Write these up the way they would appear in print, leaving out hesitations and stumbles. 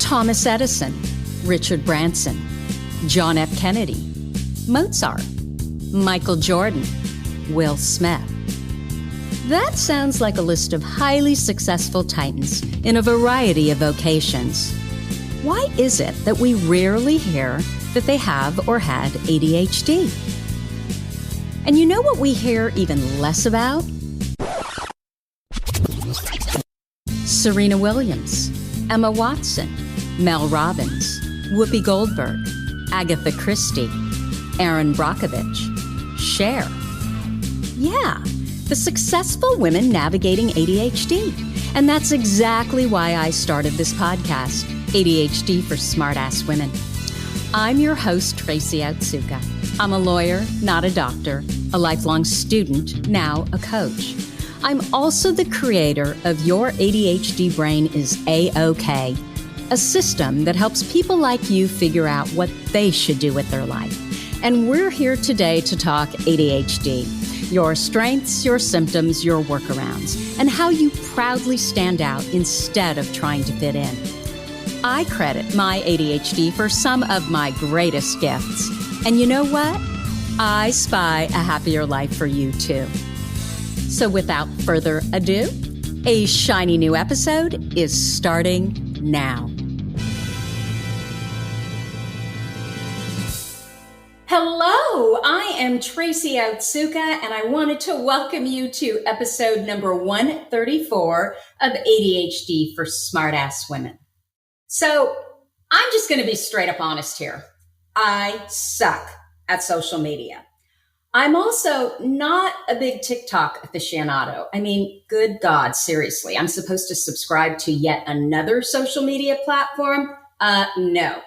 Thomas Edison, Richard Branson, John F. Kennedy, Mozart, Michael Jordan, Will Smith. That sounds like a list of highly successful titans in a variety of vocations. Why is it that we rarely hear that they have or had ADHD? And you know what we hear even less about? Serena Williams, Emma Watson, Mel Robbins, Whoopi Goldberg, Agatha Christie, Erin Brockovich, Cher. Yeah, the successful women navigating ADHD. And that's exactly why I started this podcast, ADHD for Smartass Women. I'm your host, Tracy Otsuka. I'm a lawyer, not a doctor, a lifelong student, now a coach. I'm also the creator of Your ADHD Brain is A-OK, a system that helps people like you figure out what they should do with their life. And we're here today to talk ADHD, your strengths, your symptoms, your workarounds, and how you proudly stand out instead of trying to fit in. I credit my ADHD for some of my greatest gifts. And you know what? I spy a happier life for you too. So without further ado, a shiny new episode is starting now. Hello, I am Tracy Otsuka, and I wanted to welcome you to episode number 134 of ADHD for Smartass Women. So I'm just going to be straight up honest here. I suck at social media. I'm also not a big TikTok aficionado. I mean, good God, seriously, I'm supposed to subscribe to yet another social media platform? No.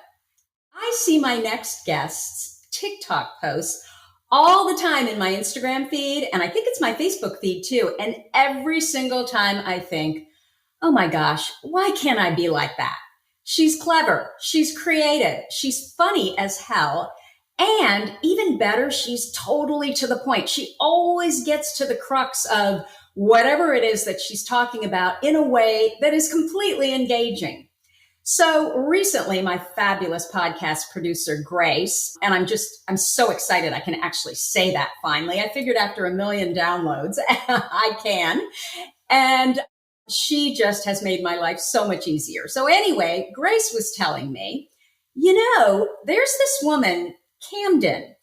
I see my next guest's TikTok posts all the time in my Instagram feed, and I think it's my Facebook feed too. And every single time I think, oh my gosh, why can't I be like that? She's clever, she's creative, she's funny as hell, and even better, she's totally to the point. She always gets to the crux of whatever it is that she's talking about in a way that is completely engaging. So recently, my fabulous podcast producer, Grace, and I'm so excited I can actually say that finally. I figured after 1 million downloads, I can. And she just has made my life so much easier. So anyway, Grace was telling me, there's this woman, Kamden,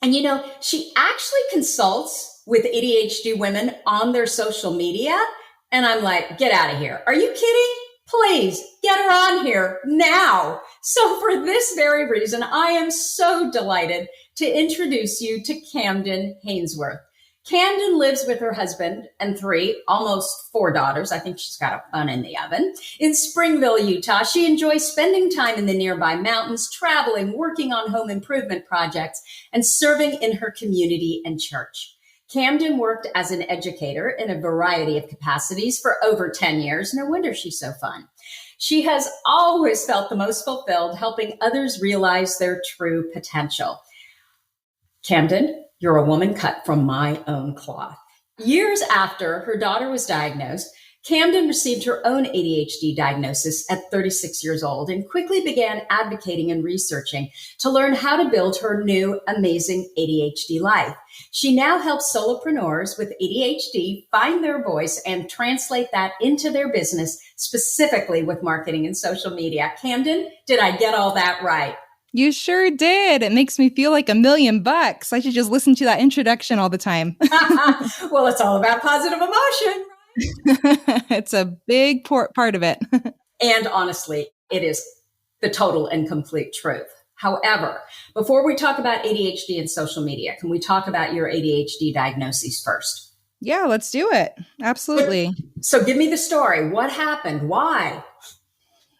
and she actually consults with ADHD women on their social media. And I'm like, get out of here. Are you kidding? Please get her on here now. So for this very reason, I am so delighted to introduce you to Kamden Hainsworth. Kamden lives with her husband and 3, almost 4 daughters. I think she's got a bun in the oven. In Springville, Utah, she enjoys spending time in the nearby mountains, traveling, working on home improvement projects, and serving in her community and church. Kamden worked as an educator in a variety of capacities for over 10 years. No wonder she's so fun. She has always felt the most fulfilled helping others realize their true potential. Kamden, you're a woman cut from my own cloth. Years after her daughter was diagnosed, Kamden received her own ADHD diagnosis at 36 years old and quickly began advocating and researching to learn how to build her new, amazing ADHD life. She now helps solopreneurs with ADHD find their voice and translate that into their business, specifically with marketing and social media. Kamden, did I get all that right? You sure did. It makes me feel like $1 million. I should just listen to that introduction all the time. Well, it's all about positive emotion. It's a big part of it. And honestly, it is the total and complete truth. However, before we talk about ADHD and social media, can we talk about your ADHD diagnoses first? Yeah, let's do it. Absolutely. So give me the story. What happened? Why?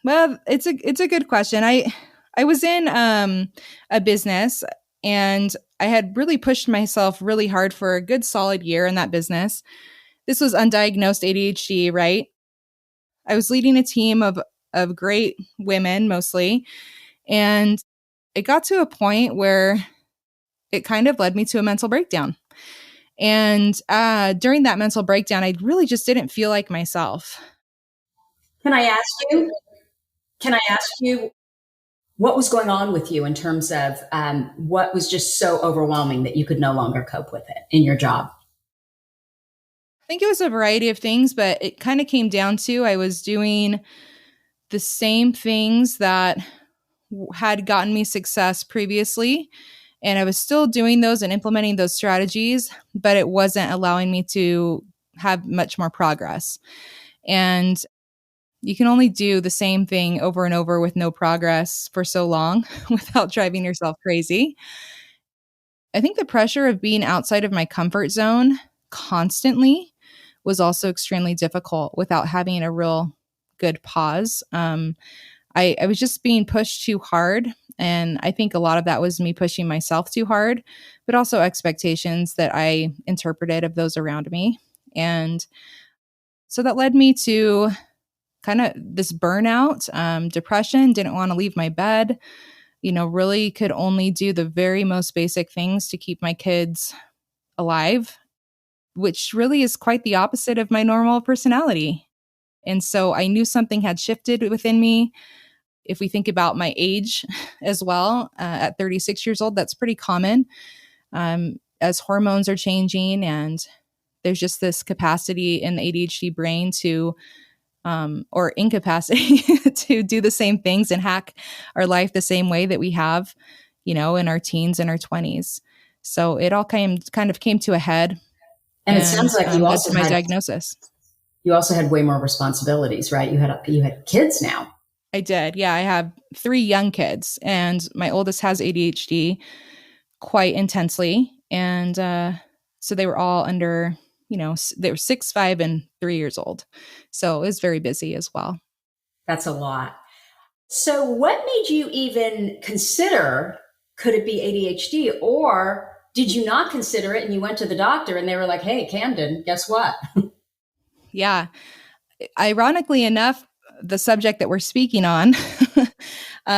Well, it's a good question. I was in a business and I had really pushed myself really hard for a good solid year in that business. This was undiagnosed ADHD, right? I was leading a team of great women mostly. And it got to a point where it kind of led me to a mental breakdown. And during that mental breakdown, I really just didn't feel like myself. Can I ask you, Can I ask you what was going on with you in terms of what was just so overwhelming that you could no longer cope with it in your job? I think it was a variety of things, but it kind of came down to I was doing the same things that had gotten me success previously. And I was still doing those and implementing those strategies, but it wasn't allowing me to have much more progress. And you can only do the same thing over and over with no progress for so long without driving yourself crazy. I think the pressure of being outside of my comfort zone constantly was also extremely difficult without having a real good pause. I was just being pushed too hard. And I think a lot of that was me pushing myself too hard, but also expectations that I interpreted of those around me. And so that led me to kind of this burnout, depression, didn't want to leave my bed, really could only do the very most basic things to keep my kids alive, which really is quite the opposite of my normal personality. And so I knew something had shifted within me. If we think about my age as well, at 36 years old, that's pretty common, as hormones are changing and there's just this capacity in the ADHD brain to, or incapacity to do the same things and hack our life the same way that we have, in our teens and our 20s. So it all kind of came to a head And it and sounds like led to my diagnosis. you also had way more responsibilities, right? You had kids now. I did. Yeah, I have 3 young kids, and my oldest has ADHD quite intensely. And so they were all under, they were 6, 5, and 3 years old. So it was very busy as well. That's a lot. So, what made you even consider could it be ADHD, or did you not consider it and you went to the doctor and they were like, "Hey, Kamden, guess what?" Yeah. Ironically enough, the subject that we're speaking on,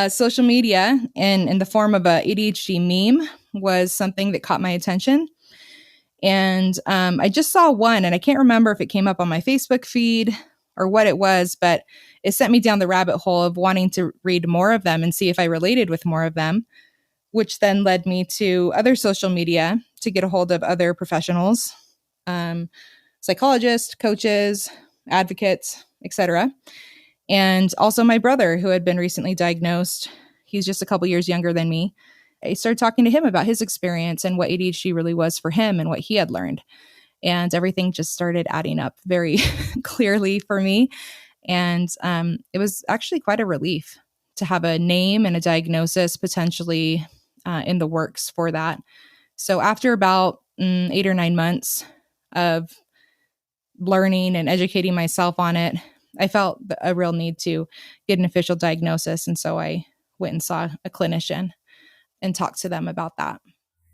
social media in the form of a ADHD meme was something that caught my attention. And I just saw one, and I can't remember if it came up on my Facebook feed or what it was, but it sent me down the rabbit hole of wanting to read more of them and see if I related with more of them, which then led me to other social media to get a hold of other professionals, um, psychologists, coaches, advocates, etc. And also my brother, who had been recently diagnosed. He's just a couple years younger than me. I started talking to him about his experience and what ADHD really was for him and what he had learned. And everything just started adding up very clearly for me. And it was actually quite a relief to have a name and a diagnosis potentially in the works for that. So after about 8 or 9 months of learning and educating myself on it, I felt a real need to get an official diagnosis. And so I went and saw a clinician and talked to them about that.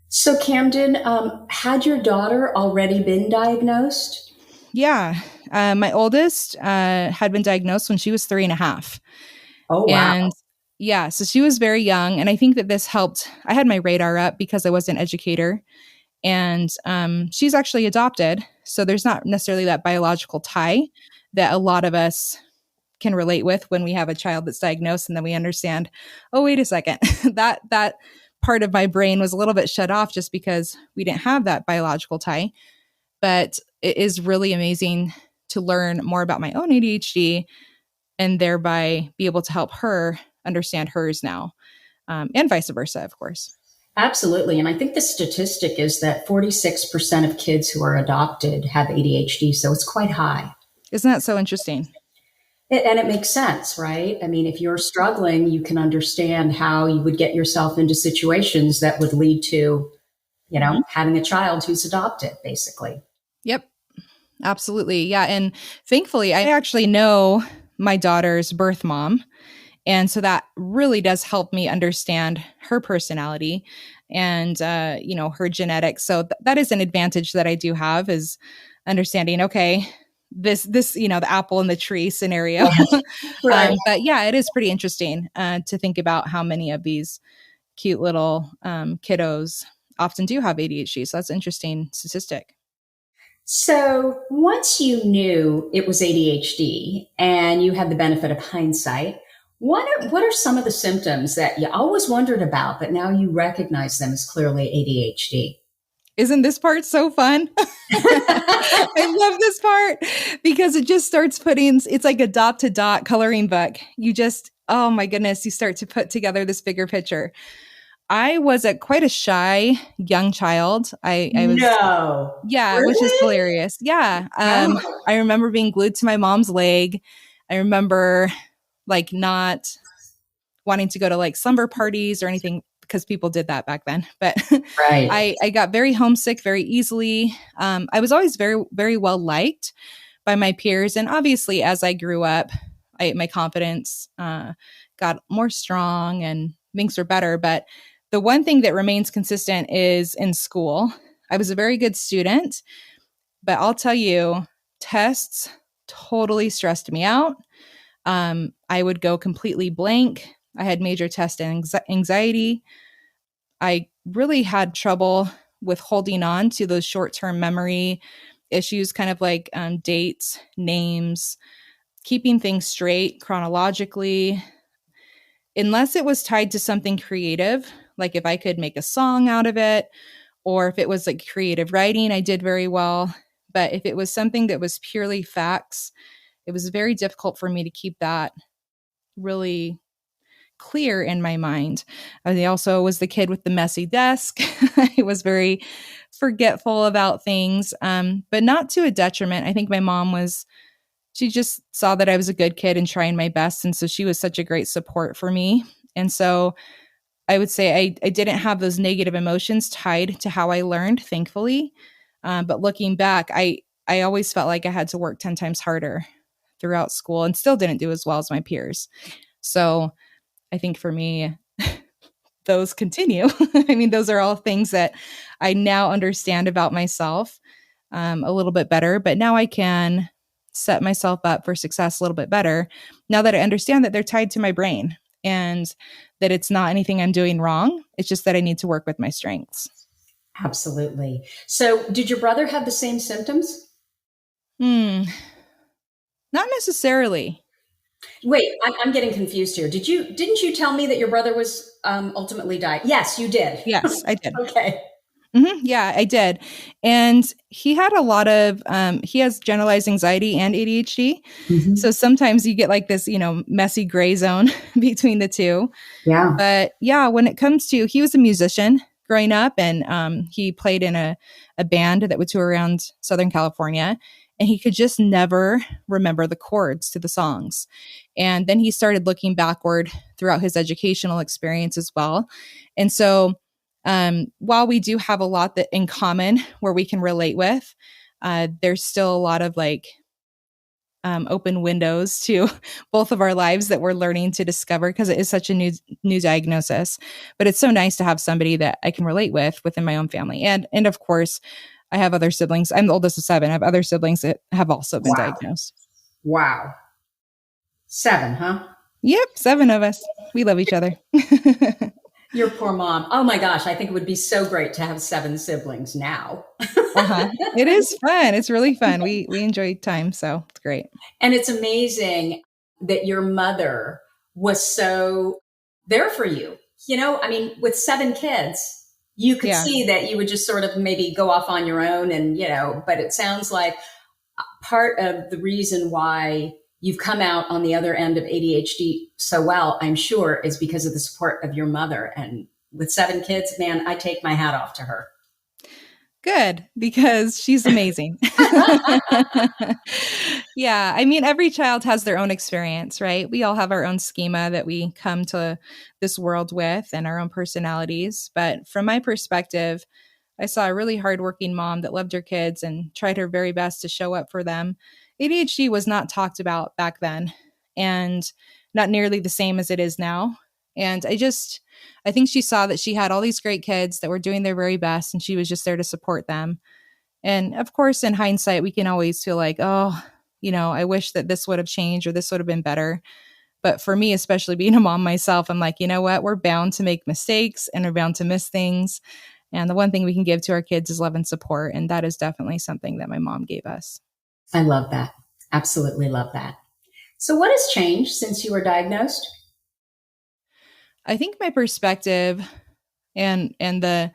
So, Kamden, had your daughter already been diagnosed? Yeah. My oldest had been diagnosed when she was 3.5. Oh, wow. And yeah, so she was very young. And I think that this helped. I had my radar up because I was an educator. And she's actually adopted. So there's not necessarily that biological tie that a lot of us can relate with when we have a child that's diagnosed and then we understand, oh, wait a second, that part of my brain was a little bit shut off just because we didn't have that biological tie. But it is really amazing to learn more about my own ADHD and thereby be able to help her understand hers now, and vice versa, of course. Absolutely. And I think the statistic is that 46% of kids who are adopted have ADHD. So it's quite high. Isn't that so interesting? And it makes sense, right? I mean, if you're struggling, you can understand how you would get yourself into situations that would lead to, having a child who's adopted, basically. Yep, absolutely. Yeah. And thankfully, I actually know my daughter's birth mom. And so that really does help me understand her personality and, her genetics. So that is an advantage that I do have, is understanding, okay, this, the apple in the tree scenario. Right. But yeah, it is pretty interesting to think about how many of these cute little kiddos often do have ADHD. So that's an interesting statistic. So once you knew it was ADHD and you had the benefit of hindsight, What are some of the symptoms that you always wondered about, but now you recognize them as clearly ADHD? Isn't this part so fun? I love this part because it just starts putting, it's like a dot to dot coloring book. You just, oh my goodness, you start to put together this bigger picture. I was quite a shy young child. I was, No. yeah, which is Really? hilarious. Yeah. Oh, I remember being glued to my mom's leg. I remember like not wanting to go to like slumber parties or anything because people did that back then. But right. I got very homesick very easily. I was always very, very well liked by my peers. And obviously, as I grew up, my confidence got more strong and things were better. But the one thing that remains consistent is in school. I was a very good student, but I'll tell you, tests totally stressed me out. I would go completely blank. I had major test anxiety. I really had trouble with holding on to those short term memory issues, kind of like dates, names, keeping things straight chronologically, unless it was tied to something creative, like if I could make a song out of it, or if it was like creative writing, I did very well. But if it was something that was purely facts, it was very difficult for me to keep that really clear in my mind. I also was the kid with the messy desk. I was very forgetful about things, but not to a detriment. I think my mom she just saw that I was a good kid and trying my best. And so she was such a great support for me. And so I would say I didn't have those negative emotions tied to how I learned, thankfully. But looking back, I always felt like I had to work 10 times harder throughout school and still didn't do as well as my peers. So I think for me, those continue. I mean, those are all things that I now understand about myself a little bit better, but now I can set myself up for success a little bit better now that I understand that they're tied to my brain and that it's not anything I'm doing wrong. It's just that I need to work with my strengths. Absolutely. So, did your brother have the same symptoms? Hmm, not necessarily. Wait, I'm getting confused here. Didn't you tell me that your brother was ultimately died? Yes, you did. Yes, I did. Okay. Yeah, I did. And he had a lot of, he has generalized anxiety and ADHD. So Hmm. sometimes you get like this, messy gray zone between the two. Yeah. But yeah, when it comes to, he was a musician growing up and he played in a band that would tour around Southern California. And he could just never remember the chords to the songs. And then he started looking backward throughout his educational experience as well. And so, while we do have a lot that in common where we can relate with, there's still a lot of like open windows to both of our lives that we're learning to discover because it is such a new diagnosis. But it's so nice to have somebody that I can relate with within my own family, and of course, I have other siblings. I'm the oldest of seven. I have other siblings that have also been Wow. diagnosed. Wow. Seven, huh? Yep, seven of us. We love each other. Your poor mom. Oh my gosh, I think it would be so great to have seven siblings now. Uh-huh. It is fun. It's really fun. We enjoy time, so it's great. And it's amazing that your mother was so there for you. I mean, with seven kids, you could Yeah. see that you would just sort of maybe go off on your own and, but it sounds like part of the reason why you've come out on the other end of ADHD so well, I'm sure, is because of the support of your mother. And with seven kids, man, I take my hat off to her. Good, because she's amazing. Yeah, I mean, every child has their own experience, right? We all have our own schema that we come to this world with and our own personalities. But from my perspective, I saw a really hardworking mom that loved her kids and tried her very best to show up for them. ADHD was not talked about back then and not nearly the same as it is now. And I think she saw that she had all these great kids that were doing their very best and she was just there to support them. And of course, in hindsight, we can always feel like, oh, I wish that this would have changed or this would have been better. But for me, especially being a mom myself, I'm like, you know what? We're bound to make mistakes and we're bound to miss things. And the one thing we can give to our kids is love and support. And that is definitely something that my mom gave us. I love that. Absolutely love that. So, what has changed since you were diagnosed? I think my perspective and the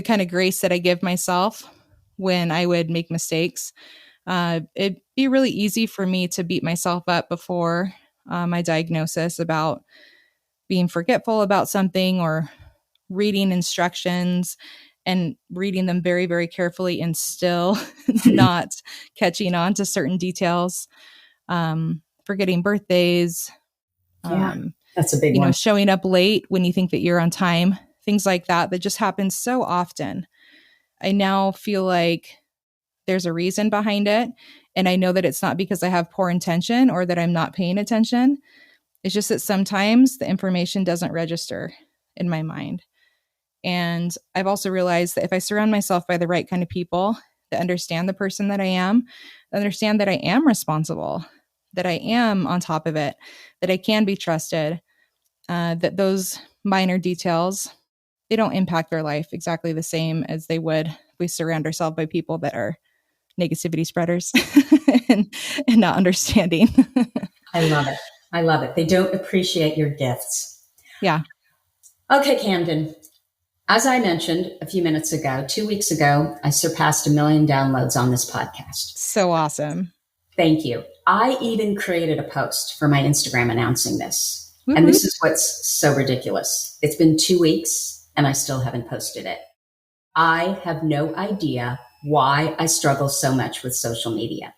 kind of grace that I give myself when I would make mistakes, it'd be really easy for me to beat myself up before my diagnosis about being forgetful about something or reading instructions and reading them very, very carefully and still not catching on to certain details, forgetting birthdays, Yeah, that's a big one. showing up late when you think that you're on time, things like that, that just happens so often. I now feel like there's a reason behind it. And I know that it's not because I have poor intention or that I'm not paying attention. It's just that sometimes the information doesn't register in my mind. And I've also realized that if I surround myself by the right kind of people that understand the person that I am, understand that I am responsible, that I am on top of it, that I can be trusted, that those minor details, they don't impact their life exactly the same as they would if we surround ourselves by people that are negativity spreaders and not understanding. I love it. I love it. They don't appreciate your gifts. Yeah. Okay, Kamden. As I mentioned a few minutes ago, 2 weeks ago, I surpassed 1 million downloads on this podcast. So awesome. Thank you. I even created a post for my Instagram announcing this. Woo-hoo. And this is what's so ridiculous. It's been 2 weeks and I still haven't posted it. I have no idea why I struggle so much with social media.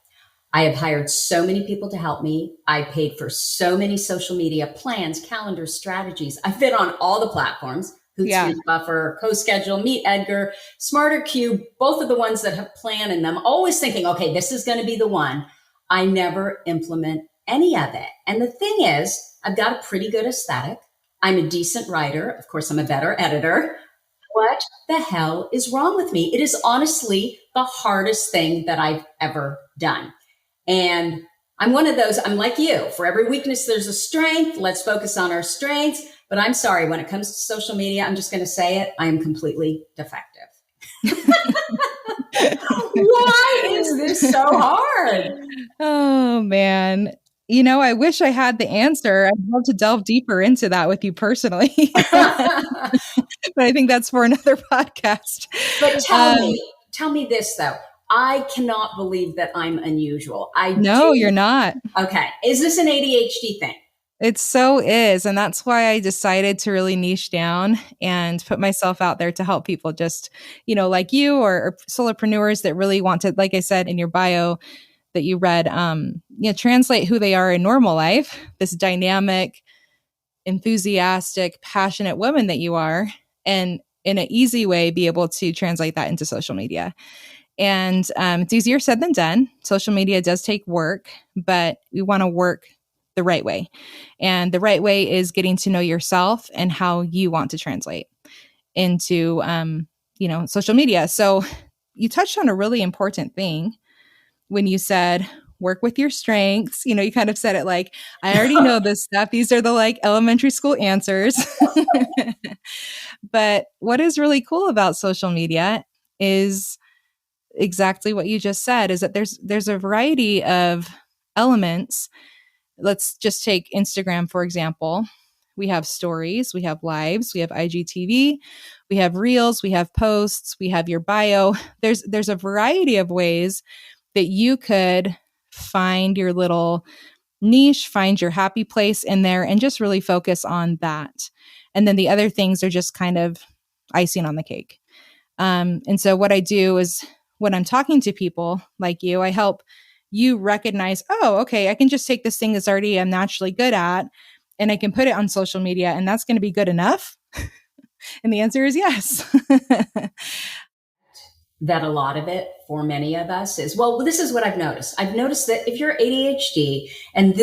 I have hired so many people to help me. I paid for so many social media plans, calendars, strategies. I fit on all the platforms. Hootsuite, Buffer, CoSchedule, Meet Edgar, Smarter Cube, both of the ones that have plan in them, always thinking, okay, this is going to be the one. I never implement any of it. And the thing is, I've got a pretty good aesthetic. I'm a decent writer. Of course, I'm a better editor. What the hell is wrong with me? It is honestly the hardest thing that I've ever done. And I'm one of those, I'm like you. For every weakness, there's a strength. Let's focus on our strengths. But I'm sorry, when it comes to social media, I'm just going to say it. I am completely defective. Why is this so hard? Oh, man. I wish I had the answer. I'd love to delve deeper into that with you personally. But I think that's for another podcast. But tell me this, though. I cannot believe that I'm unusual. No, you're not. Okay. Is this an ADHD thing? It so is. And that's why I decided to really niche down and put myself out there to help people just, like you or solopreneurs that really want to, like I said in your bio that you read, translate who they are in normal life, this dynamic, enthusiastic, passionate woman that you are, and in an easy way, be able to translate that into social media. And it's easier said than done. Social media does take work, but we want to work the right way. And the right way is getting to know yourself and how you want to translate into, social media. So you touched on a really important thing when you said, work with your strengths. You kind of said it like, I already know this stuff. These are the elementary school answers. But what is really cool about social media is exactly what you just said, is that there's a variety of elements. Let's just take Instagram, for example. We have stories, we have lives, we have IGTV, we have reels, we have posts, we have your bio. There's a variety of ways that you could find your little niche, find your happy place in there, and just really focus on that. And then the other things are just kind of icing on the cake. And so what I do is when I'm talking to people like you, I help you recognize, oh, okay, I can just take this thing that's already I'm naturally good at, and I can put it on social media, and that's going to be good enough. And the answer is yes. That a lot of it for many of us is, well, this is what I've noticed. I've noticed that if you're ADHD and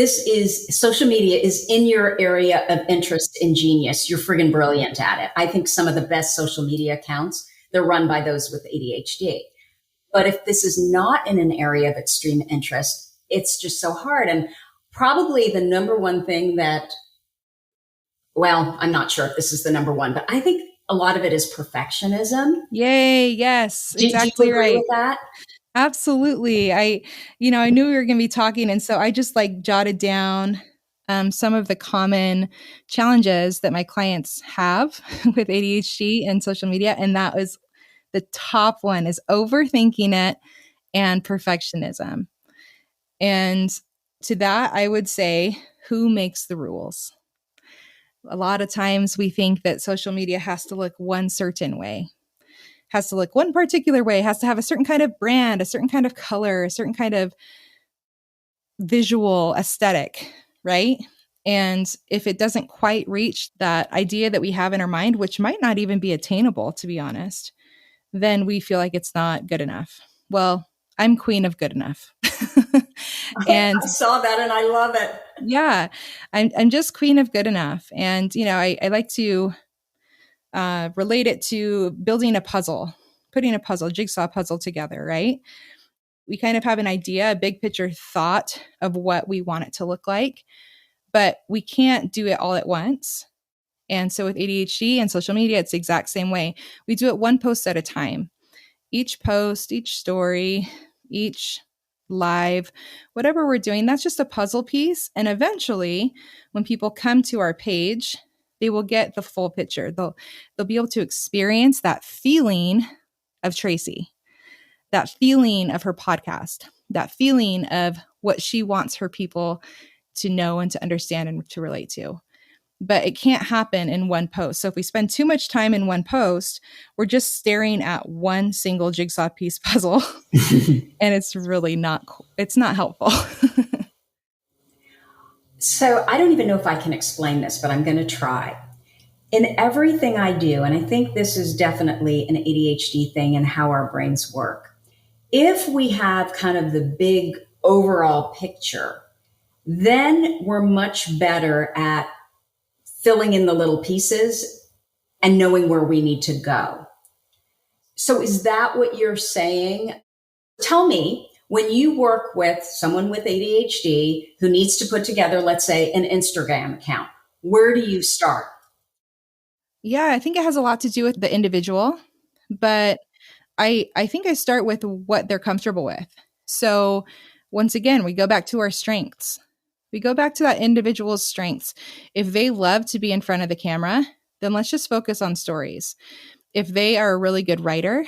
social media is in your area of interest and genius, you're friggin' brilliant at it. I think some of the best social media accounts, they're run by those with ADHD. But if this is not in an area of extreme interest, it's just so hard. And probably the number one thing I'm not sure if this is the number one, but I think a lot of it is perfectionism. Yay. Yes. Exactly. Do you agree with that? Absolutely. I knew we were going to be talking. And so I just jotted down some of the common challenges that my clients have with ADHD and social media. And that was the top one is overthinking it and perfectionism. And to that, I would say, who makes the rules? A lot of times we think that social media has to look one certain way, has to look one particular way, has to have a certain kind of brand, a certain kind of color, a certain kind of visual aesthetic, right? And if it doesn't quite reach that idea that we have in our mind, which might not even be attainable, to be honest, then we feel like it's not good enough. Well, I'm queen of good enough. And I saw that and I love it. yeah, I'm just queen of good enough. And, I like to relate it to building a puzzle, putting a puzzle, jigsaw puzzle together, right? We kind of have an idea, a big picture thought of what we want it to look like, but we can't do it all at once. And so with ADHD and social media, it's the exact same way. We do it one post at a time. Each post, each story, each live, whatever we're doing, that's just a puzzle piece. And eventually, when people come to our page, they will get the full picture. They'll be able to experience that feeling of Tracy, that feeling of her podcast, that feeling of what she wants her people to know and to understand and to relate to. But it can't happen in one post. So if we spend too much time in one post, we're just staring at one single jigsaw piece puzzle. And it's really it's not helpful. So I don't even know if I can explain this, but I'm going to try. In everything I do, and I think this is definitely an ADHD thing and how our brains work, if we have kind of the big overall picture, then we're much better at filling in the little pieces and knowing where we need to go. So is that what you're saying? Tell me, when you work with someone with ADHD who needs to put together, let's say, an Instagram account, where do you start? Yeah, I think it has a lot to do with the individual, but I think I start with what they're comfortable with. So once again, we go back to our strengths. We go back to that individual's strengths. If they love to be in front of the camera, then let's just focus on stories. If they are a really good writer,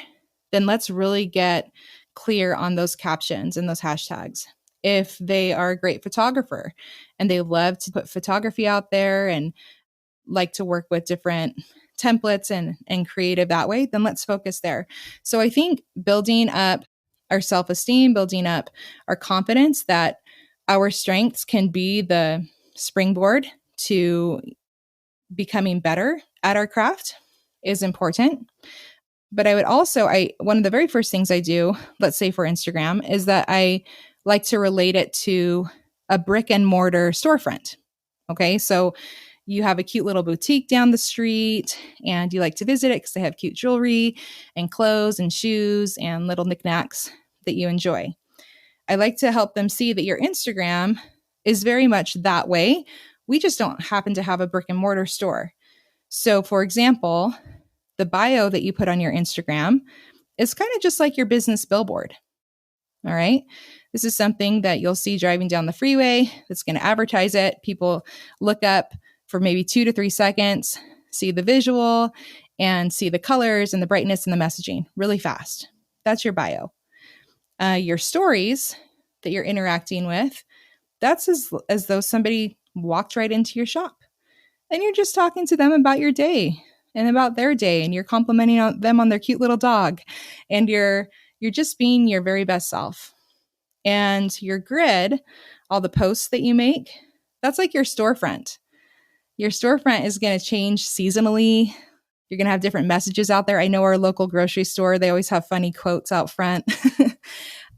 then let's really get clear on those captions and those hashtags. If they are a great photographer and they love to put photography out there and like to work with different templates and creative that way, then let's focus there. So I think building up our self-esteem, building up our confidence that our strengths can be the springboard to becoming better at our craft is important. But I would also, one of the very first things I do, let's say for Instagram, is that I like to relate it to a brick and mortar storefront. Okay, so you have a cute little boutique down the street and you like to visit it because they have cute jewelry and clothes and shoes and little knickknacks that you enjoy. I like to help them see that your Instagram is very much that way. We just don't happen to have a brick and mortar store. So for example, the bio that you put on your Instagram is kind of just like your business billboard. All right. This is something that you'll see driving down the freeway that's going to advertise it. People look up for maybe 2 to 3 seconds, see the visual and see the colors and the brightness and the messaging really fast. That's your bio. Your stories that you're interacting with, that's as though somebody walked right into your shop and you're just talking to them about your day and about their day, and you're complimenting them on their cute little dog, and you're just being your very best self. And your grid, all the posts that you make, that's like your storefront. Your storefront is going to change seasonally. You're going to have different messages out there. I know our local grocery store, they always have funny quotes out front.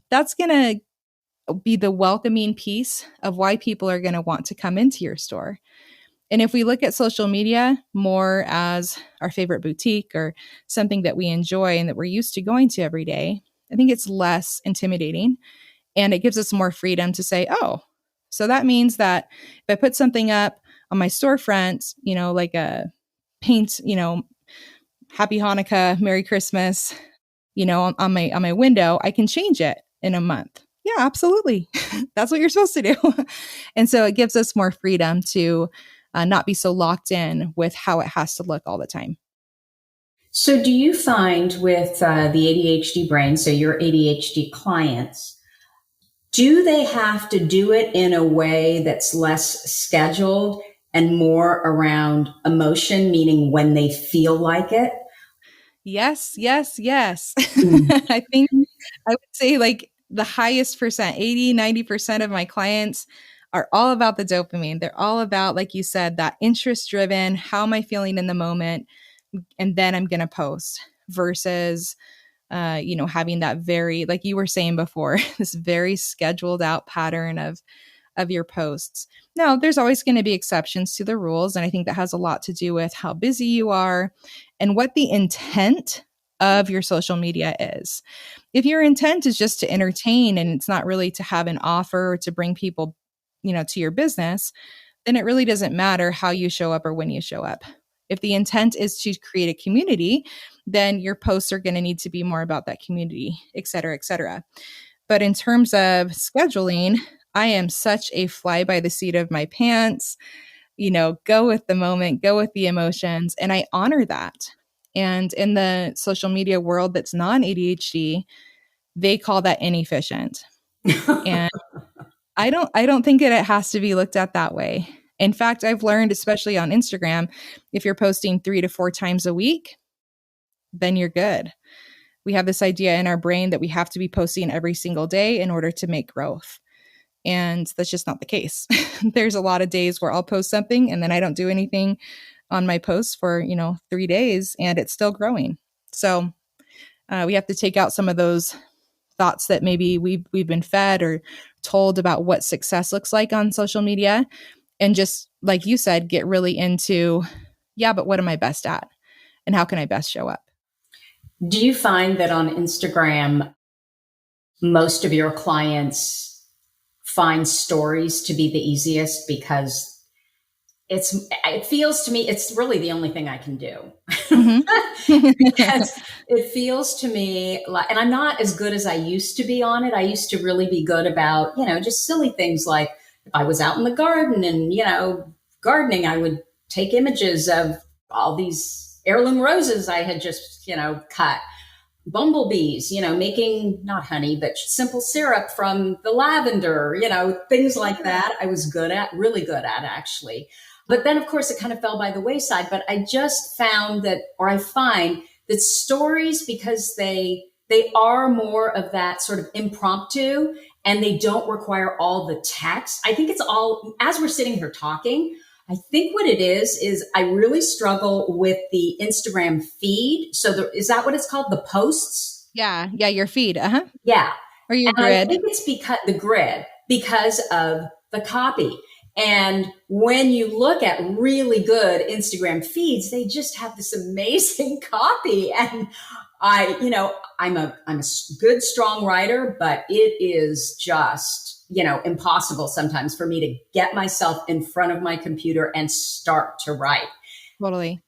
That's going to be the welcoming piece of why people are going to want to come into your store. And if we look at social media more as our favorite boutique or something that we enjoy and that we're used to going to every day, I think it's less intimidating and it gives us more freedom to say, oh, so that means that if I put something up on my storefront, like a paint, Happy Hanukkah, Merry Christmas, on my window, I can change it in a month. Yeah, absolutely. That's what you're supposed to do. And so it gives us more freedom to not be so locked in with how it has to look all the time. So, do you find with the ADHD brain, so your ADHD clients, do they have to do it in a way that's less scheduled and more around emotion, meaning when they feel like it? Yes, yes, yes. Mm. I think I would say like the highest percent, 80, 90% of my clients are all about the dopamine. They're all about, like you said, that interest driven. How am I feeling in the moment? And then I'm going to post versus, having that very, like you were saying before, this very scheduled out pattern of your posts. Now, there's always going to be exceptions to the rules. And I think that has a lot to do with how busy you are and what the intent of your social media is. If your intent is just to entertain and it's not really to have an offer or to bring people, to your business, then it really doesn't matter how you show up or when you show up. If the intent is to create a community, then your posts are going to need to be more about that community, et cetera, et cetera. But in terms of scheduling, I am such a fly by the seat of my pants, go with the moment, go with the emotions, and I honor that. And in the social media world that's non ADHD, they call that inefficient. And I don't think it has to be looked at that way. In fact, I've learned, especially on Instagram, if you're posting 3 to 4 times a week, then you're good. We have this idea in our brain that we have to be posting every single day in order to make growth. And that's just not the case. There's a lot of days where I'll post something and then I don't do anything on my posts for, 3 days and it's still growing. So we have to take out some of those thoughts that maybe we've been fed or told about what success looks like on social media, and just like you said, get really into, yeah, but what am I best at and how can I best show up? Do you find that on Instagram, most of your clients find stories to be the easiest because it feels to me it's really the only thing I can do. Mm-hmm. Because it feels to me like, and I'm not as good as I used to be on it. I used to really be good about, just silly things like if I was out in the garden and, gardening, I would take images of all these heirloom roses I had just, cut. Bumblebees, making not honey, but simple syrup from the lavender, things like that. I was really good at actually. But then, of course, it kind of fell by the wayside. But I just found that, or I find that stories, because they are more of that sort of impromptu and they don't require all the text. I think it's all, as we're sitting here talking, I think what it is I really struggle with the Instagram feed. So is that what it's called? The posts? Yeah, your feed. Uh-huh. Yeah. Or your And grid. I think it's because of the copy. And when you look at really good Instagram feeds, they just have this amazing copy. And I'm a good, strong writer, but it is just, impossible sometimes for me to get myself in front of my computer and start to write. Totally.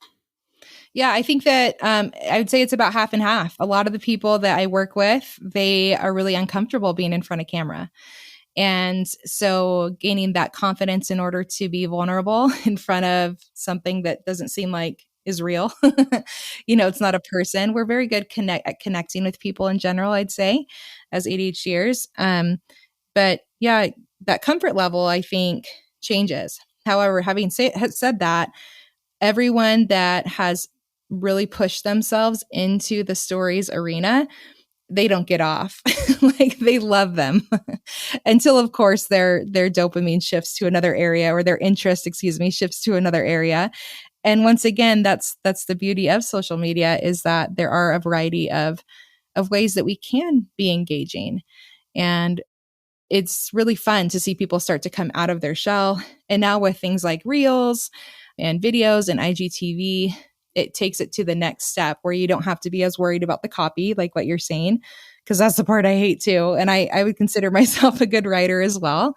Yeah, I think that I would say it's about half and half. A lot of the people that I work with, they are really uncomfortable being in front of camera. And so gaining that confidence in order to be vulnerable in front of something that doesn't seem like is real. It's not a person. We're very good at connecting with people in general, I'd say, as ADHDers. But yeah, that comfort level, I think, changes. However, having said that, everyone that has really pushed themselves into the stories arena, they don't get off. Like they love them until, of course, their dopamine shifts to another area, or their interest, shifts to another area. And once again, that's the beauty of social media, is that there are a variety of ways that we can be engaging. And it's really fun to see people start to come out of their shell. And now with things like Reels and videos and IGTV, it takes it to the next step where you don't have to be as worried about the copy, like what you're saying, because that's the part I hate too. And I would consider myself a good writer as well.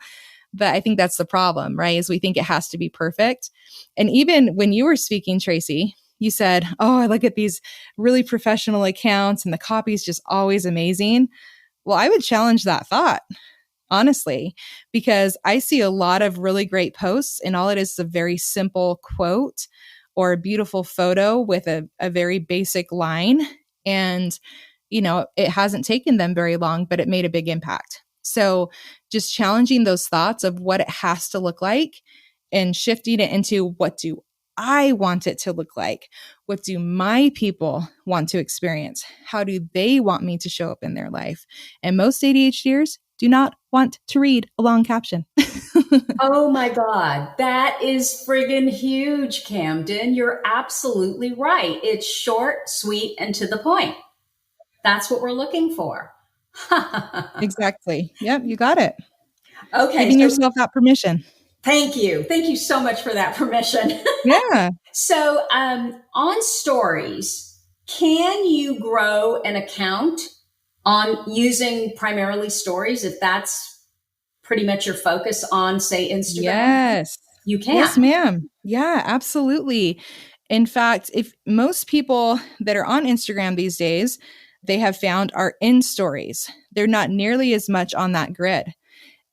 But I think that's the problem, right? Is we think it has to be perfect. And even when you were speaking, Tracy, you said, oh, I look at these really professional accounts and the copy is just always amazing. Well, I would challenge that thought, honestly, because I see a lot of really great posts, and all it is a very simple quote or a beautiful photo with a very basic line. And, it hasn't taken them very long, but it made a big impact. So just challenging those thoughts of what it has to look like and shifting it into, what do I want it to look like? What do my people want to experience? How do they want me to show up in their life? And most ADHDers do not want to read a long caption. Oh my God, that is friggin' huge, Kamden. You're absolutely right. It's short, sweet, and to the point. That's what we're looking for. Exactly. Yep, you got it. Okay, Giving so yourself that permission. thank you. Thank you so much for that permission. Yeah. So, on stories, can you grow an account on using primarily stories if that's pretty much your focus on, say, Instagram? Yes. You Yes, can. ma'am. Yeah, absolutely. In fact, if most people that are on Instagram these days, they have found are in stories. They're not nearly as much on that grid.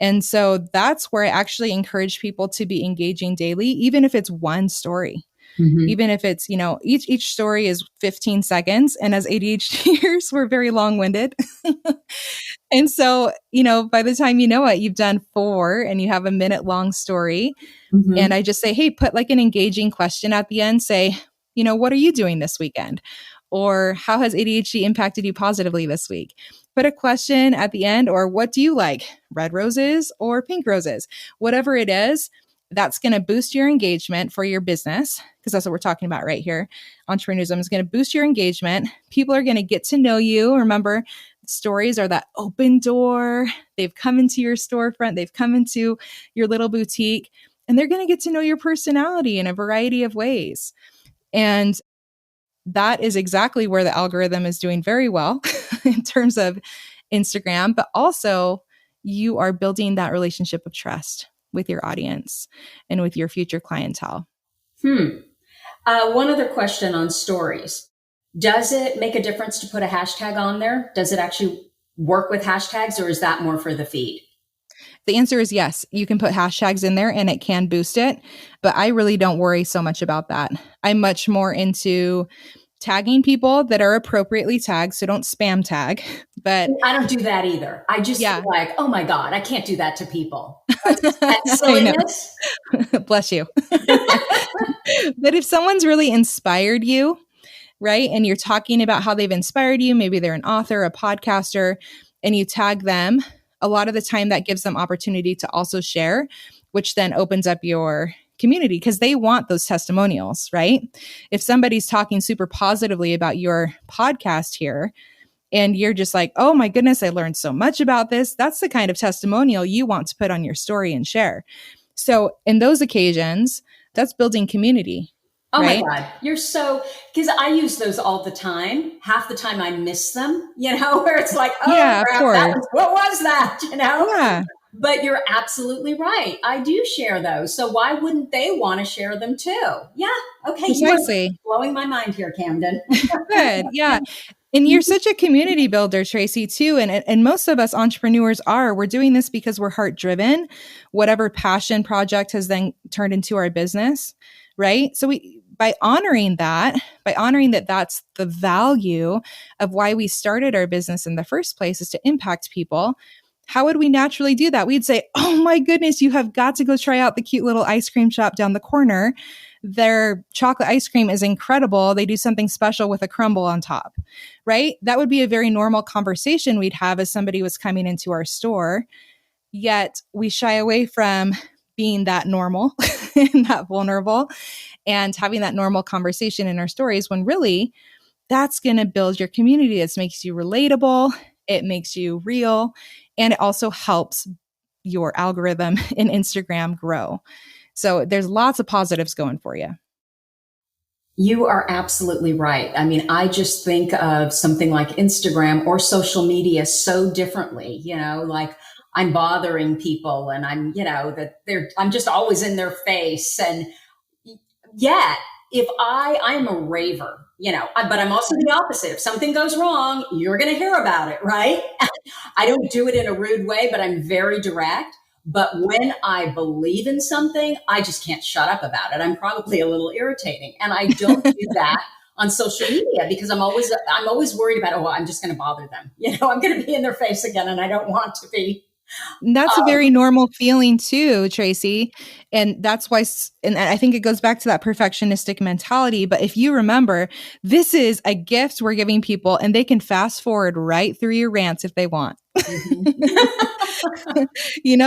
And so that's where I actually encourage people to be engaging daily, even if it's one story. Mhm. Even if it's, each story is 15 seconds. And as ADHDers, we're very long winded. And so, by the time you know it, you've done 4 and you have a minute long story. And Mhm. I just say, hey, put like an engaging question at the end. Say, what are you doing this weekend? Or how has ADHD impacted you positively this week? Put a question at the end, or what do you like? Red roses or pink roses? Whatever it is, that's going to boost your engagement for your business, because that's what we're talking about right here. Entrepreneurship is going to boost your engagement. People are going to get to know you. Remember, stories are that open door. They've come into your storefront, they've come into your little boutique, and they're going to get to know your personality in a variety of ways. And that is exactly where the algorithm is doing very well in terms of Instagram, but also you are building that relationship of trust with your audience and with your future clientele. One other question on stories. Does it make a difference to put a hashtag on there? Does it actually work with hashtags, or is that more for the feed? The answer is yes. You can put hashtags in there and it can boost it, but I really don't worry so much about that. I'm much more into tagging people that are appropriately tagged, so don't spam tag. But I don't do that either. I just feel yeah, like, oh my God, I can't do that to people. That's I know. silliness. Bless you. But if someone's really inspired you, right, and you're talking about how they've inspired you, maybe they're an author, a podcaster, and you tag them, a lot of the time that gives them opportunity to also share, which then opens up your community because they want those testimonials, right? If somebody's talking super positively about your podcast here, and you're just like, oh my goodness, I learned so much about this, that's the kind of testimonial you want to put on your story and share. So in those occasions, that's building community, Oh my right? God. You're so, because I use those all the time. Half the time I miss them, where it's like, oh Yeah, of crap, course. what was that? Yeah, But you're absolutely right. I do share those. So why wouldn't they want to share them too? Yeah. Okay. You are precisely. blowing my mind here, Kamden. Good. Yeah. And you're such a community builder, Tracy, too. And most of us entrepreneurs are. We're doing this because we're heart driven. Whatever passion project has then turned into our business, right? So by honoring that that's the value of why we started our business in the first place, is to impact people. How would we naturally do that? We'd say, oh my goodness, you have got to go try out the cute little ice cream shop down the corner. Their chocolate ice cream is incredible. They do something special with a crumble on top, right? That would be a very normal conversation we'd have as somebody was coming into our store. Yet we shy away from being that normal and that vulnerable and having that normal conversation in our stories, when really that's going to build your community. That makes you relatable. It makes you real. And it also helps your algorithm in Instagram grow. So there's lots of positives going for you. You are absolutely right. I mean, I just think of something like Instagram or social media so differently, like I'm bothering people and I'm just always in their face. And yet, if I'm a raver, But I'm also the opposite. If something goes wrong, you're going to hear about it, right? I don't do it in a rude way, but I'm very direct. But when I believe in something, I just can't shut up about it. I'm probably a little irritating, and I don't do that on social media because I'm always worried about, oh, well, I'm just going to bother them. I'm going to be in their face again, and I don't want to be. That's a very normal feeling too, Tracy. And that's why, and I think it goes back to that perfectionistic mentality. But if you remember, this is a gift we're giving people, and they can fast forward right through your rants if they want.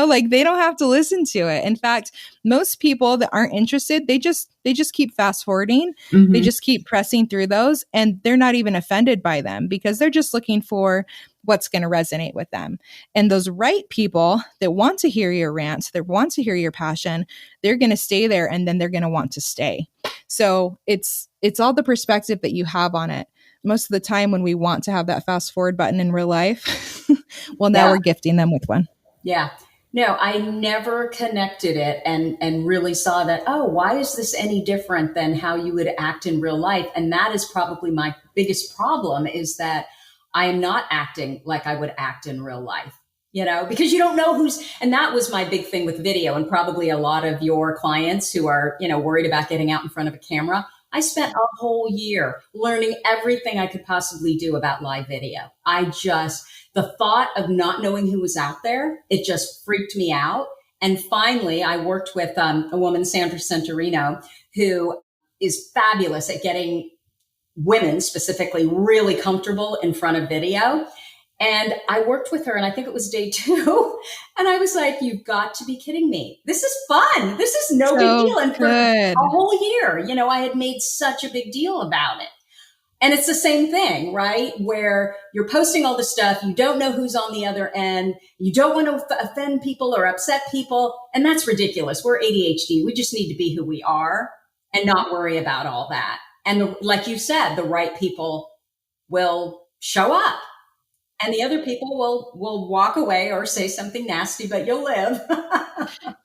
Like they don't have to listen to it. In fact, most people that aren't interested, they just keep fast forwarding. Mm-hmm. They just keep pressing through those, and they're not even offended by them because they're just looking for what's going to resonate with them. And those right people that want to hear your rants, that want to hear your passion, they're going to stay there, and then they're going to want to stay. So it's all the perspective that you have on it. Most of the time when we want to have that fast forward button in real life, well, now we're gifting them with one. Yeah. No, I never connected it and really saw that, oh, why is this any different than how you would act in real life? And that is probably my biggest problem, is that I am not acting like I would act in real life, because you don't know and that was my big thing with video, and probably a lot of your clients who are, worried about getting out in front of a camera. I spent a whole year learning everything I could possibly do about live video. The thought of not knowing who was out there, it just freaked me out. And finally, I worked with a woman, Sandra Centurino, who is fabulous at getting women specifically really comfortable in front of video. And I worked with her, and I think it was day 2. And I was like, you've got to be kidding me. This is fun. This is no big deal. And for a whole year, I had made such a big deal about it. And it's the same thing, right? Where you're posting all the stuff. You don't know who's on the other end. You don't want to offend people or upset people. And that's ridiculous. We're ADHD. We just need to be who we are and not worry about all that. And like you said, the right people will show up, and the other people will walk away or say something nasty, but you'll live.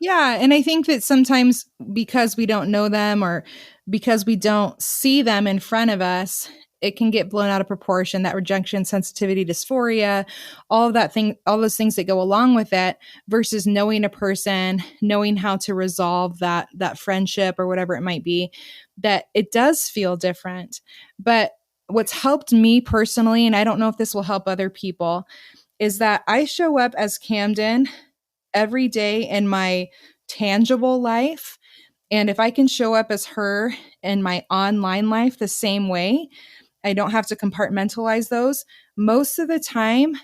Yeah. And I think that sometimes because we don't know them or because we don't see them in front of us, it can get blown out of proportion, that rejection, sensitivity, dysphoria, all those things that go along with it, versus knowing a person, knowing how to resolve that friendship or whatever it might be, that it does feel different. But what's helped me personally, and I don't know if this will help other people, is that I show up as Kamden every day in my tangible life. And if I can show up as her in my online life the same way, I don't have to compartmentalize those. Most of the time,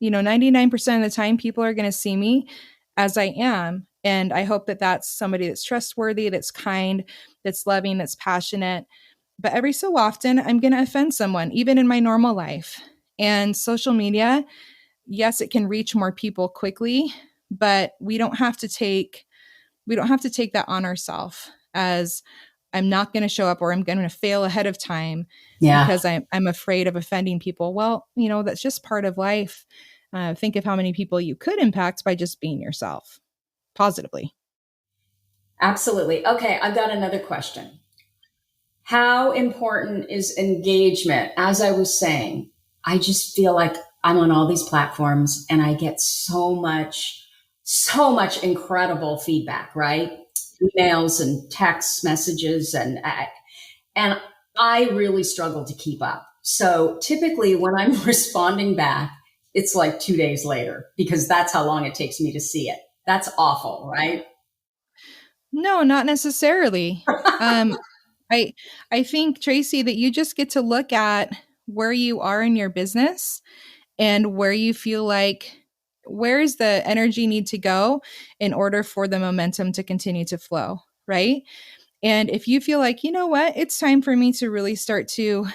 99% of the time, people are going to see me as I am. And I hope that that's somebody that's trustworthy, that's kind, that's loving, that's passionate. But every so often, I'm going to offend someone, even in my normal life. And social media, yes, it can reach more people quickly, but we don't have to take that on ourselves as I'm not going to show up or I'm going to fail ahead of time because I'm afraid of offending people. Well, that's just part of life. Think of how many people you could impact by just being yourself positively. Absolutely. Okay, I've got another question. How important is engagement? As I was saying, I just feel like I'm on all these platforms and I get so much incredible feedback, right? Emails and text messages, and I really struggle to keep up. So typically when I'm responding back, it's like 2 days later because that's how long it takes me to see it. That's awful, right? No, not necessarily. I think, Tracy, that you just get to look at where you are in your business and where you feel like, where's the energy need to go in order for the momentum to continue to flow, right? And if you feel like, it's time for me to really start to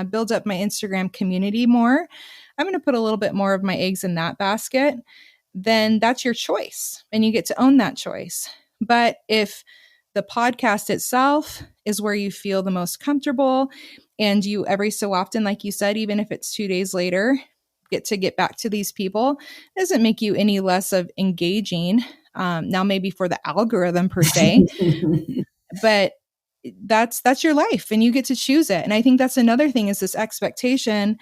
build up my Instagram community more, I'm going to put a little bit more of my eggs in that basket, then that's your choice and you get to own that choice. But if the podcast itself is where you feel the most comfortable and you every so often, like you said, even if it's 2 days later, get back to these people, doesn't make you any less of engaging. Now, maybe for the algorithm per se, but that's your life and you get to choose it. And I think that's another thing, is this expectation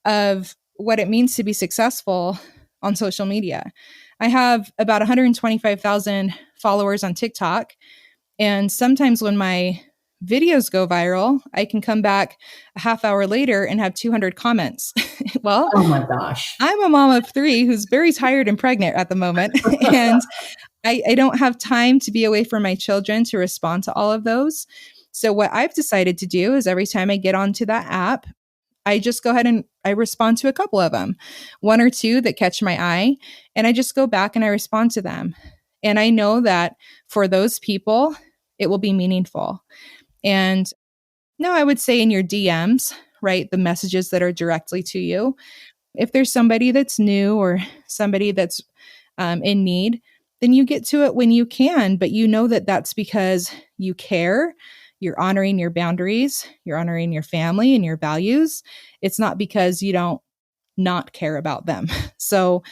of what it means to be successful on social media. I have about 125,000 followers on TikTok. And sometimes when my videos go viral, I can come back a half hour later and have 200 comments. Well, Oh my gosh. I'm a mom of 3 who's very tired and pregnant at the moment. And I don't have time to be away from my children to respond to all of those. So what I've decided to do is every time I get onto that app, I just go ahead and I respond to a couple of them, 1 or 2 that catch my eye, and I just go back and I respond to them. And I know that for those people, it will be meaningful. And no, I would say in your DMs, right? The messages that are directly to you. If there's somebody that's new or somebody that's in need, then you get to it when you can. But you know that that's because you care. You're honoring your boundaries. You're honoring your family and your values. It's not because you don't not care about them. So,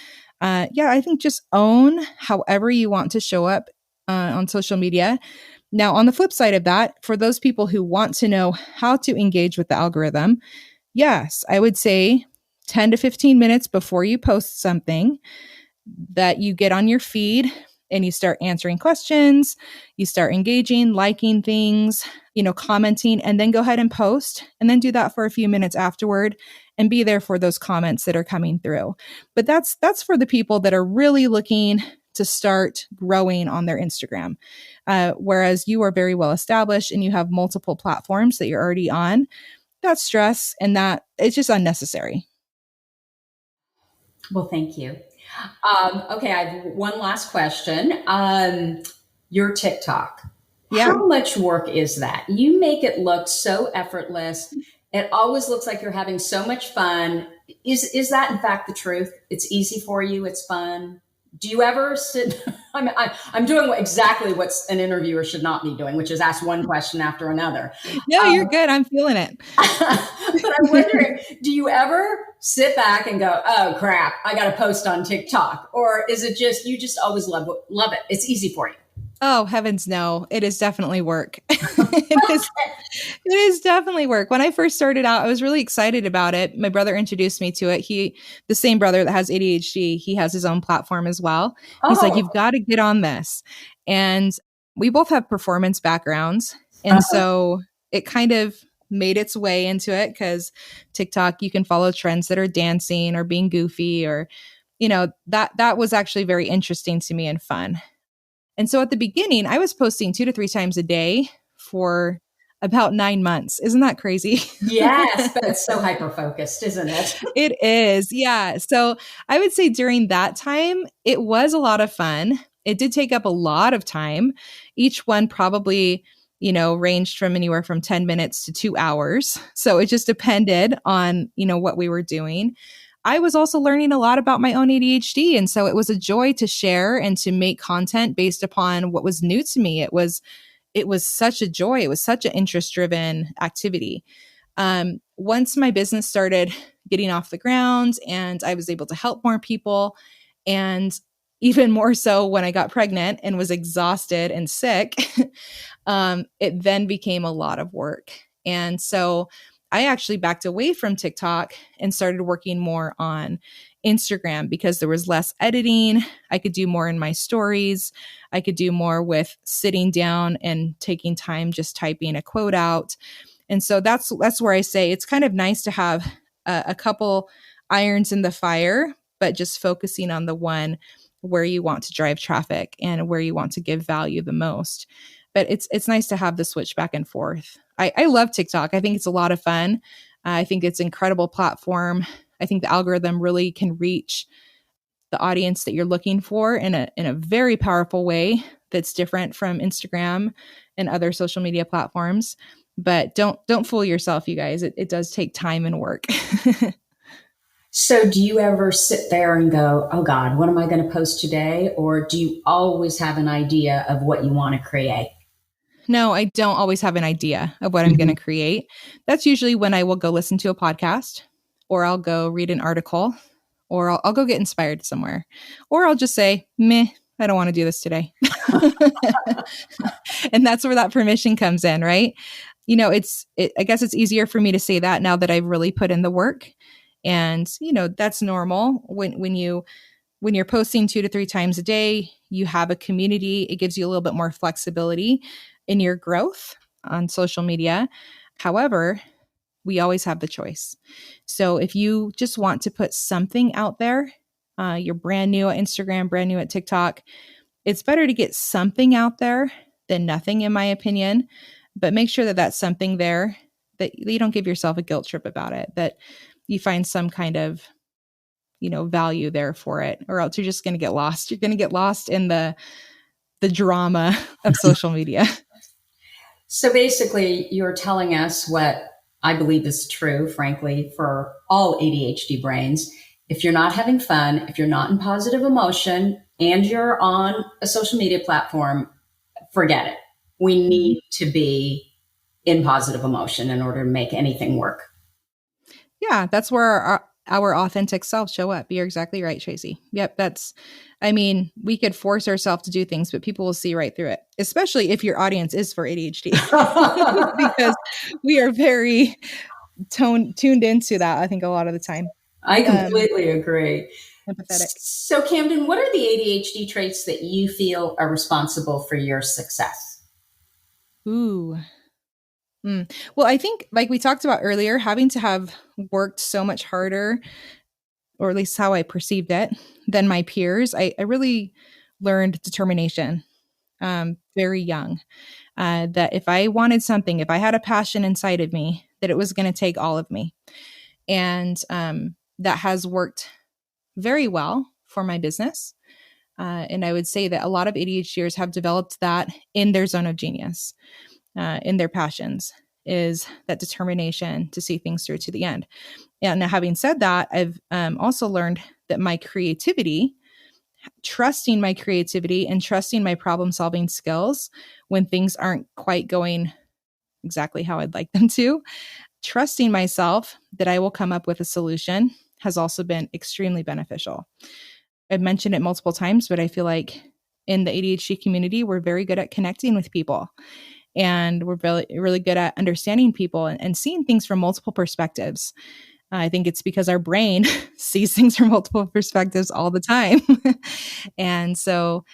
yeah, I think just own however you want to show up on social media. Now, on the flip side of that, for those people who want to know how to engage with the algorithm, yes, I would say 10 to 15 minutes before you post something, that you get on your feed and you start answering questions, you start engaging, liking things, commenting, and then go ahead and post, and then do that for a few minutes afterward and be there for those comments that are coming through. But that's for the people that are really looking to start growing on their Instagram. Whereas you are very well established and you have multiple platforms that you're already on, that stress and that it's just unnecessary. Well, thank you. Okay, I have one last question. Your TikTok. Yeah. How much work is that? You make it look so effortless. It always looks like you're having so much fun. Is that in fact the truth? It's easy for you. It's fun. Do you ever sit? I'm doing exactly what an interviewer should not be doing, which is ask one question after another. No, you're good. I'm feeling it. But I'm wondering, do you ever sit back and go, oh crap, I got to post on TikTok? Or is it just, you just always love it? It's easy for you. Oh, heavens no. It is definitely work. It is definitely work. When I first started out, I was really excited about it. My brother introduced me to it. The same brother that has ADHD, he has his own platform as well. He's like, you've got to get on this. And we both have performance backgrounds. And so it kind of made its way into it, because TikTok, you can follow trends that are dancing or being goofy, or, that was actually very interesting to me and fun. And so at the beginning, I was posting 2 to 3 times a day for about 9 months. Isn't that crazy? Yes, but it's so hyper-focused, isn't it? It is. Yeah. So I would say during that time, it was a lot of fun. It did take up a lot of time. Each one probably, ranged from anywhere from 10 minutes to 2 hours. So it just depended on, what we were doing. I was also learning a lot about my own ADHD. And so it was a joy to share and to make content based upon what was new to me. It was such a joy. It was such an interest-driven activity. Once my business started getting off the ground and I was able to help more people, and even more so when I got pregnant and was exhausted and sick, it then became a lot of work. And so I actually backed away from TikTok and started working more on Instagram, because there was less editing. I could do more in my stories. I could do more with sitting down and taking time just typing a quote out. And so that's where I say it's kind of nice to have a couple irons in the fire, but just focusing on the one where you want to drive traffic and where you want to give value the most. But it's nice to have the switch back and forth. I love TikTok. I think it's a lot of fun. I think it's an incredible platform. I think the algorithm really can reach the audience that you're looking for in a very powerful way that's different from Instagram and other social media platforms. But don't fool yourself, you guys. It does take time and work. So do you ever sit there and go, oh God, what am I going to post today? Or do you always have an idea of what you want to create? No, I don't always have an idea of what I'm going to create. That's usually when I will go listen to a podcast, or I'll go read an article, or I'll go get inspired somewhere, or I'll just say, meh, I don't want to do this today. And that's where that permission comes in, right? I guess it's easier for me to say that now that I've really put in the work. And, that's normal when you're posting 2 to 3 times a day, you have a community, it gives you a little bit more flexibility in your growth on social media. However, we always have the choice. So if you just want to put something out there, you're brand new at Instagram, brand new at TikTok, it's better to get something out there than nothing, in my opinion. But make sure that that's something there, that you don't give yourself a guilt trip about it, that you find some kind of value there for it, or else you're just going to get lost. You're going to get lost in the drama of social media. So basically, you're telling us what I believe is true, frankly, for all ADHD brains. If you're not having fun, if you're not in positive emotion, and you're on a social media platform, forget it. We need to be in positive emotion in order to make anything work. Yeah, that's where our authentic selves show up. You're exactly right, Tracy. Yep, we could force ourselves to do things, but people will see right through it, especially if your audience is for ADHD, because we are very tuned into that, I think, a lot of the time. I completely agree. Empathetic. So, Kamden, what are the ADHD traits that you feel are responsible for your success? Ooh. Well, I think, like we talked about earlier, having to have worked so much harder, or at least how I perceived it, than my peers, I really learned determination very young. That if I wanted something, if I had a passion inside of me, that it was going to take all of me. And that has worked very well for my business. And I would say that a lot of ADHDers have developed that in their zone of genius. In their passions, is that determination to see things through to the end. And now, having said that, I've also learned that my creativity, trusting my creativity and trusting my problem solving skills when things aren't quite going exactly how I'd like them to, trusting myself that I will come up with a solution, has also been extremely beneficial. I've mentioned it multiple times, but I feel like in the ADHD community, we're very good at connecting with people. And we're really, really good at understanding people and seeing things from multiple perspectives. I think it's because our brain sees things from multiple perspectives all the time. And so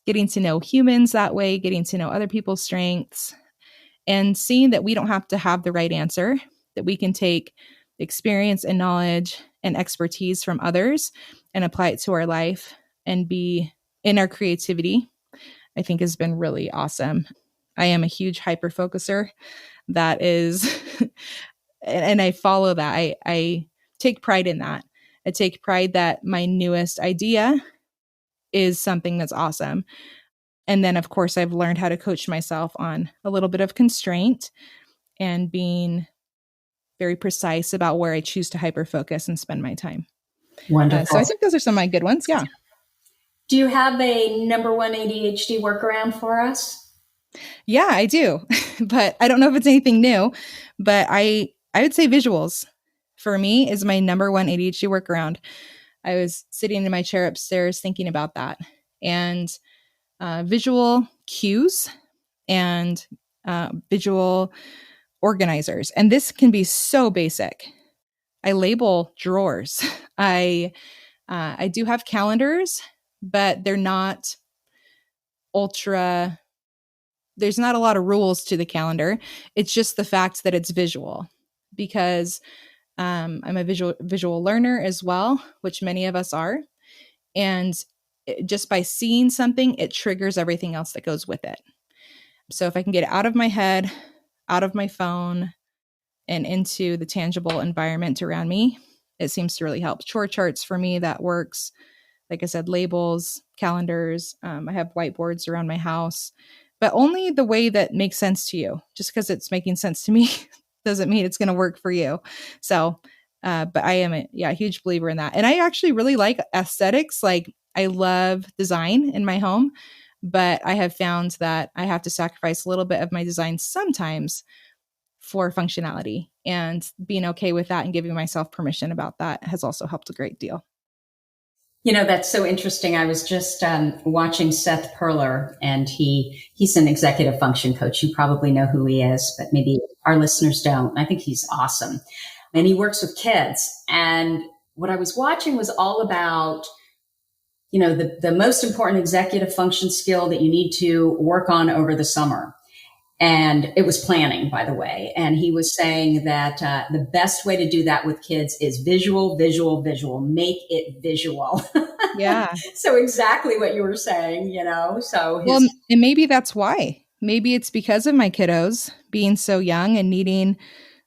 getting to know humans that way, getting to know other people's strengths, and seeing that we don't have to have the right answer, that we can take experience and knowledge and expertise from others and apply it to our life and be in our creativity, I think has been really awesome. I am a huge hyper focuser. That is, and I follow that. I take pride in that. I take pride that my newest idea is something that's awesome. And then, of course, I've learned how to coach myself on a little bit of constraint and being very precise about where I choose to hyper focus and spend my time. Wonderful. So I think those are some of my good ones. Yeah. Do you have a number one ADHD workaround for us? Yeah, I do. But I don't know if it's anything new, but I would say visuals for me is my number one ADHD workaround. I was sitting in my chair upstairs thinking about that, and visual cues and visual organizers. And this can be so basic. I label drawers. I do have calendars, but they're not ultra. There's not a lot of rules to the calendar. It's just the fact that it's visual, because I'm a visual learner as well, which many of us are. And just by seeing something, it triggers everything else that goes with it. So if I can get it out of my head, out of my phone, and into the tangible environment around me, it seems to really help. Chore charts for me, that works. Like I said, labels, calendars. I have whiteboards around my house, but only the way that makes sense to you. Just because it's making sense to me doesn't mean it's going to work for you. So, but I am a huge believer in that. And I actually really like aesthetics. Like, I love design in my home, but I have found that I have to sacrifice a little bit of my design sometimes for functionality, and being okay with that and giving myself permission about that has also helped a great deal. That's so interesting. I was just watching Seth Perler, and he's an executive function coach. You probably know who he is, but maybe our listeners don't. I think he's awesome. And he works with kids. And what I was watching was all about, the most important executive function skill that you need to work on over the summer. And it was planning, by the way. And he was saying that the best way to do that with kids is visual, visual, visual. Make it visual. Yeah. So exactly what you were saying, Well, and maybe that's why. Maybe it's because of my kiddos being so young and needing,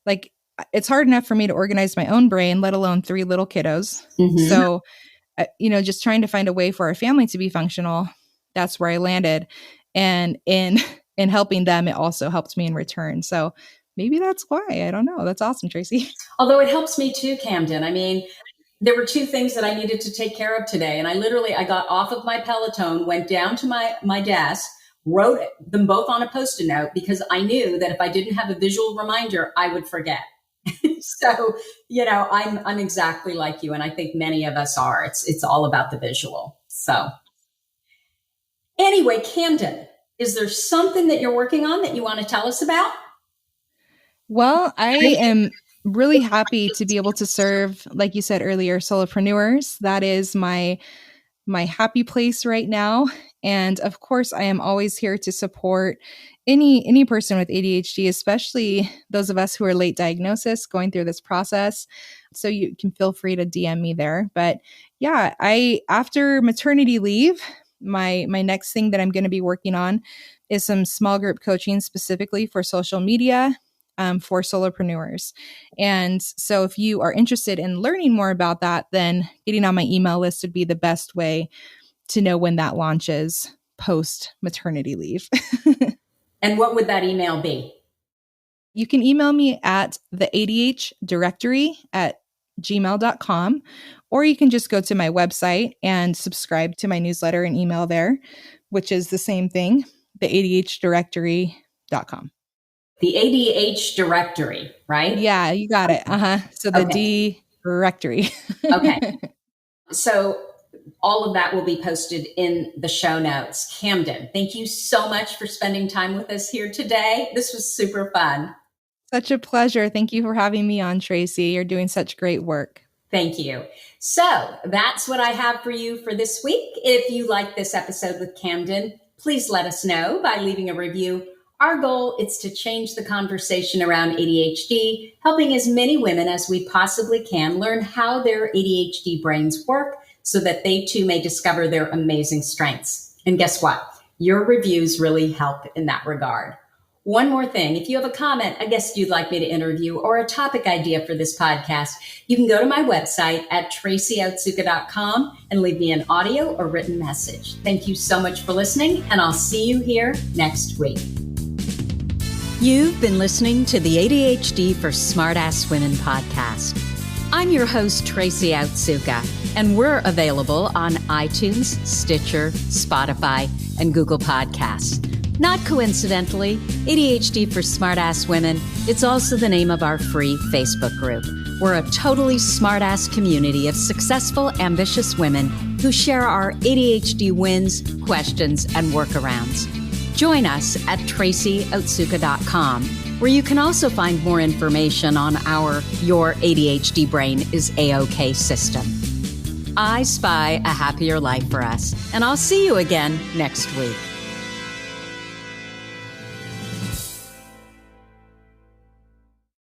like, it's hard enough for me to organize my own brain, let alone 3 little kiddos. Mm-hmm. So, just trying to find a way for our family to be functional. That's where I landed. And in helping them, it also helped me in return. So maybe that's why. I don't know. That's awesome, Tracy. Although it helps me too, Kamden. I mean, there were 2 things that I needed to take care of today. And I got off of my Peloton, went down to my desk, wrote them both on a Post-it note, because I knew that if I didn't have a visual reminder, I would forget. So, I'm exactly like you. And I think many of us are. It's all about the visual. So anyway, Kamden, is there something that you're working on that you want to tell us about? Well, I am really happy to be able to serve, like you said earlier, solopreneurs. That is my happy place right now. And of course, I am always here to support any person with ADHD, especially those of us who are late diagnosis going through this process. So you can feel free to DM me there. But yeah, after maternity leave, my next thing that I'm going to be working on is some small group coaching specifically for social media for solopreneurs. And so if you are interested in learning more about that, then getting on my email list would be the best way to know when that launches post maternity leave. And what would that email be? You can email me at the ADHdirectory@gmail.com, or you can just go to my website and subscribe to my newsletter and email there, which is the same thing, the ADHdirectory.com. The ADH directory, right? Yeah, you got it. So the D directory. Okay. So all of that will be posted in the show notes. Kamden, thank you so much for spending time with us here today. This was super fun. Such a pleasure. Thank you for having me on, Tracy. You're doing such great work. Thank you. So that's what I have for you for this week. If you like this episode with Kamden, please let us know by leaving a review. Our goal is to change the conversation around ADHD, helping as many women as we possibly can learn how their ADHD brains work so that they too may discover their amazing strengths. And guess what? Your reviews really help in that regard. One more thing, if you have a comment, a guest you'd like me to interview, or a topic idea for this podcast, you can go to my website at tracyoutsuka.com and leave me an audio or written message. Thank you so much for listening, and I'll see you here next week. You've been listening to the ADHD for Smartass Women podcast. I'm your host, Tracy Outsuka, and we're available on iTunes, Stitcher, Spotify, and Google Podcasts. Not coincidentally, ADHD for Smartass Women, it's also the name of our free Facebook group. We're a totally smartass community of successful, ambitious women who share our ADHD wins, questions, and workarounds. Join us at tracyoutsuka.com, where you can also find more information on our Your ADHD Brain is A-OK system. I spy a happier life for us, and I'll see you again next week.